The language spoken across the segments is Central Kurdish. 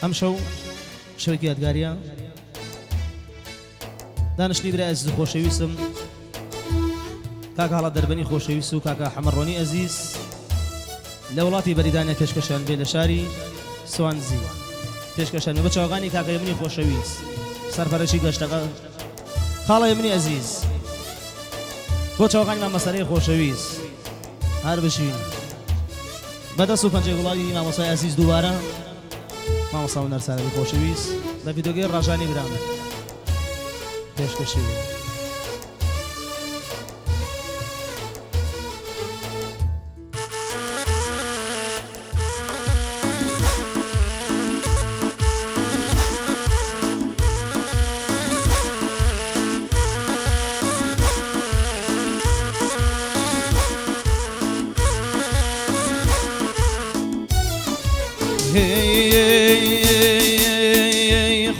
ئەم شەو شەوێکی یادگاریە دانیشتنی برای ئەزیز و خۆشەویستم کاکە هەڵە دەربەنی خۆشەویست و کاکە حەمەڕۆنی ئەزیز لە وڵاتی بەریدانیا پێشکەشان بێ لە شاری سوانزی پێشکەشان بە چاوەکانی کاکە یەمنی خۆشەویست سەرپەرشی گەشتەکە خاڵە یەمنی ئەزیز بۆ چاوەکانی مامەسەرەی خۆشەویست هەر بشین بەدەست و پەنجەی وڵاتی مامۆسای ئەزیز دووبارە مامۆستا و نەرسانەی خۆشەویست لە ڤیدۆگەی ڕاژانی برام پێشکەشی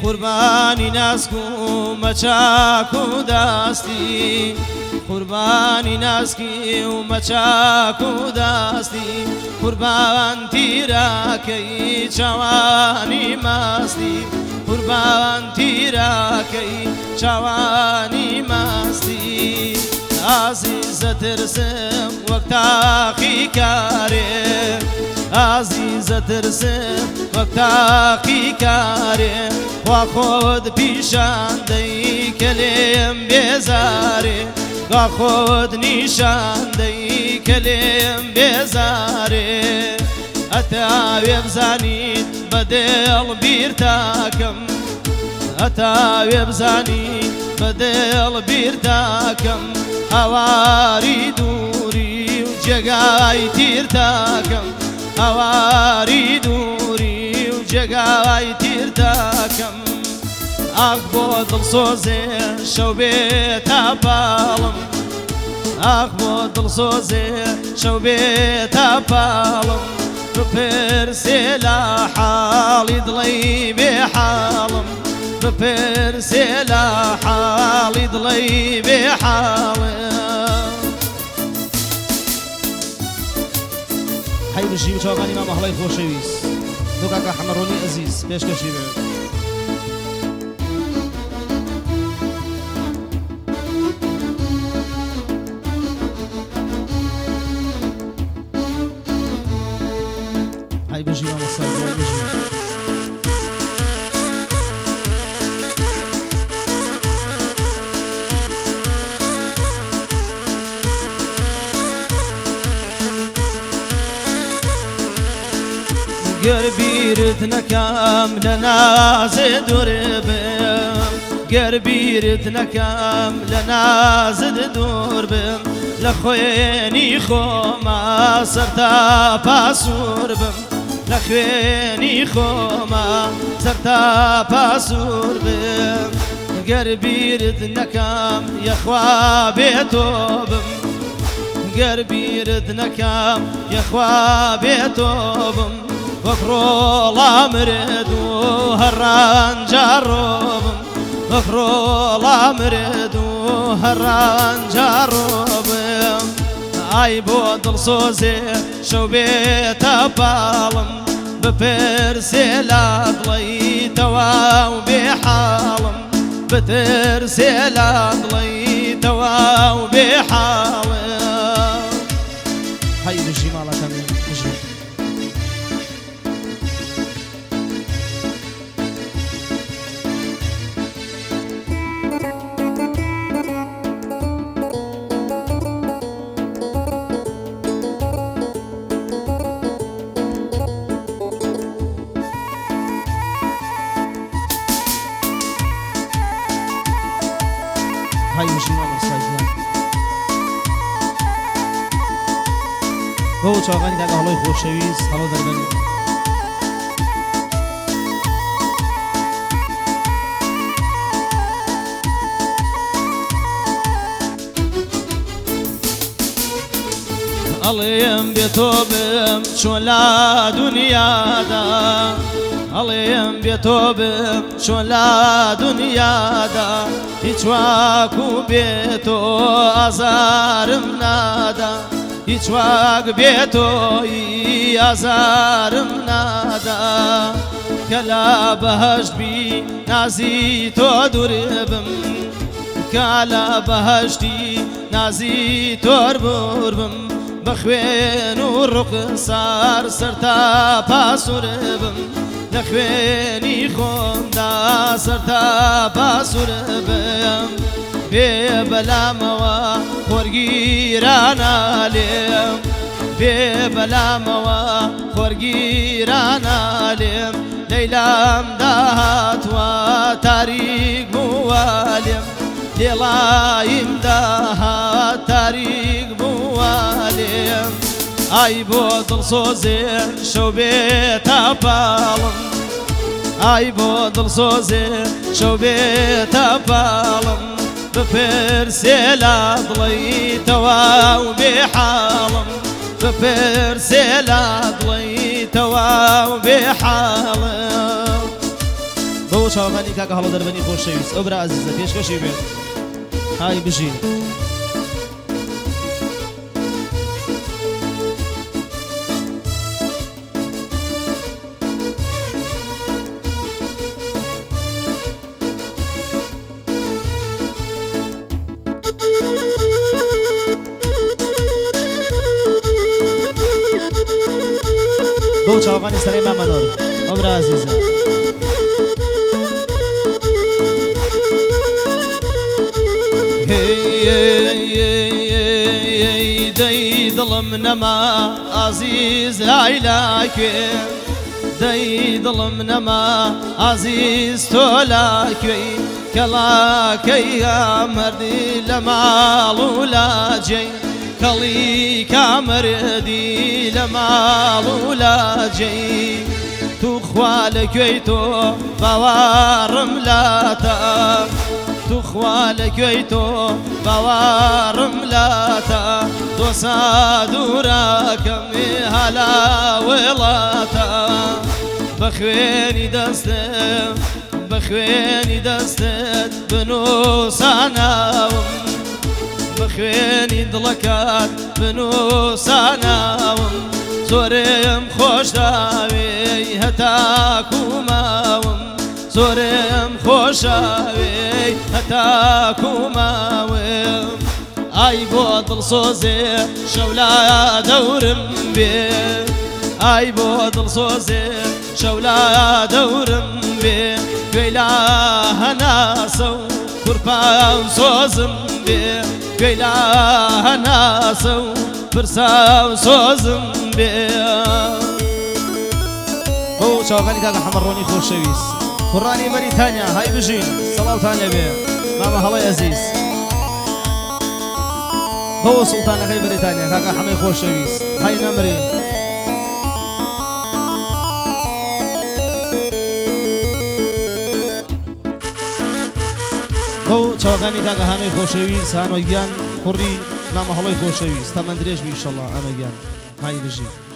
قوربانی نازک و مەچاک و داستی قوربانی نازکی و مەچاک و داستی قوربان تیراکەی چاوانی ماستی قوربان تیراکەی چاوانی ماستی عزیزە ترسم وەک تاقی کارێ عزیزە ترسم وەک تاقی کارێ خوا خۆت پیشان دەی کە لێم بێزارێ خوا خۆت نیشان دەی کە لێم بێزارێ ئەتاوێ بزانیت بەدڵ بیر تاکەم ئەتاوێ بزانیت بەدڵ بیر تاکەم هەواری دووری و جێگای تیر تاکەم هەواری دووری و جێگای تیر تاکەم ئاخ بۆ دڵسۆزێ شەو بێتە پاڵم ئاخ بۆ دڵسۆزێ شەو بێتە پاڵم بپرسێ لە حاڵی دڵی بێ حاڵم بپرسێ لە حاڵی دڵی بێ حاڵم حەی بژی و چاوەکانی مامەهەڵەی خۆشەویست بۆ کاکە حەمەڕۆنی ئەزیز پێشکەشی بێت حەی بژی مامەستا حەی بژی گەر بیرت نەکەم لە نازێ دوور بم گەر بیرت نەکەم لە نازت دوور بم لە خوێنی خۆما سەرتا پاسوور بم لە خوێنی خۆما سەرتا پاسوور بم گەر بیرت نەکەم یەخوا بێتۆ بم گەر بیرت نەکەم یەخوا بێتۆ بم وەک ڕۆڵا مرد و هەڕەنجە ڕۆبم وەک ڕۆڵا مرد و هەڕەنجە ڕۆبم ئای بۆ دڵسۆزێ شەو بێتە پاڵم بپرسێ لە دڵی تەواو بێ حاڵم بترسێ لە دڵی تەواو بێ حاڵم هەی بژی ماڵەکەمی بژی هاي مجموعة مساجد هو چاوەکانی کاکە هەڵۆی خۆشەویست هەڵۆ دەربەنی ئەڵێم بێتۆ بم چۆن لە دونیادا ئەڵێم بێتۆ بم چۆن لە دونیادا هیچ واکو بێتۆ ئازارم نادا هیچ واک بێتۆی ئازارم نادا كلا بهشت بي نازي تودر بم كلا بهشتي نازي تور بم بخوين ورق صار سرتا باسور بم لخويني خوندا سرتا باسور بم ببلا موا خورگیرانا لیم ببلا موا خورگیرانا لیم لیلام دهات و تاریک موالیم لیلایم دهات تاریک موالیم ای بود سوزی شو بیتا بالم ای بود سوزی شو بیتا بالم بفرسيلا ضليتوا وبحالم بفرسيلا ضليتوا وبحالم بو شاغاني كاكا هلو دربني خوش شويس أبرا عزيزة فيش كشي بيت هاي بجين بو چاوغانی سرای مامنور عمر عزیزه هی دی دلم نما عزیز عیلاکی دی دلم نما عزیز تولاکی کلاکی مردی لمالو لاجی كلي كامردي لمال ولا جي تو خوالك ويتو بوارم لاتا تو خوالك ويتو بوارم لاتا تو صادوراكم هلا ولاتا بخويني دستم بخويني دستت بنوسانا بخويني دڵەکات بنووساناوم زۆرم خۆش داوێ هەتاکو ماوم زۆرم خۆشاوێ هەتاکو ماوم ئای بۆ دڵسۆزێ شەولا دەورم بێ ئای بۆ دڵسۆزێ شەولا دەورم بێ گوێی لا هەناسە و کوڕپاو سۆزم بێ گوێلا هەناسە و برسا و سۆزم بێ بۆ چاوەکانی کاکە حەمەڕۆنی خۆشەویست کوڕانی مەریتانیا های بژین سەڵاوتان لەبێ مامە هەڵەی ئەزیز بۆ سوڵتانەکەی بەریتانیا کاکە حەمەی خۆشەویست های نەمری بۆ چاوەکانی کاکە هانۆی خۆشەویست هانۆی گیان کوڕی مامە هەڵەی خۆشەویست تەمەندرێژ بی ئینشەڵڵا ئەمە گیان های بژین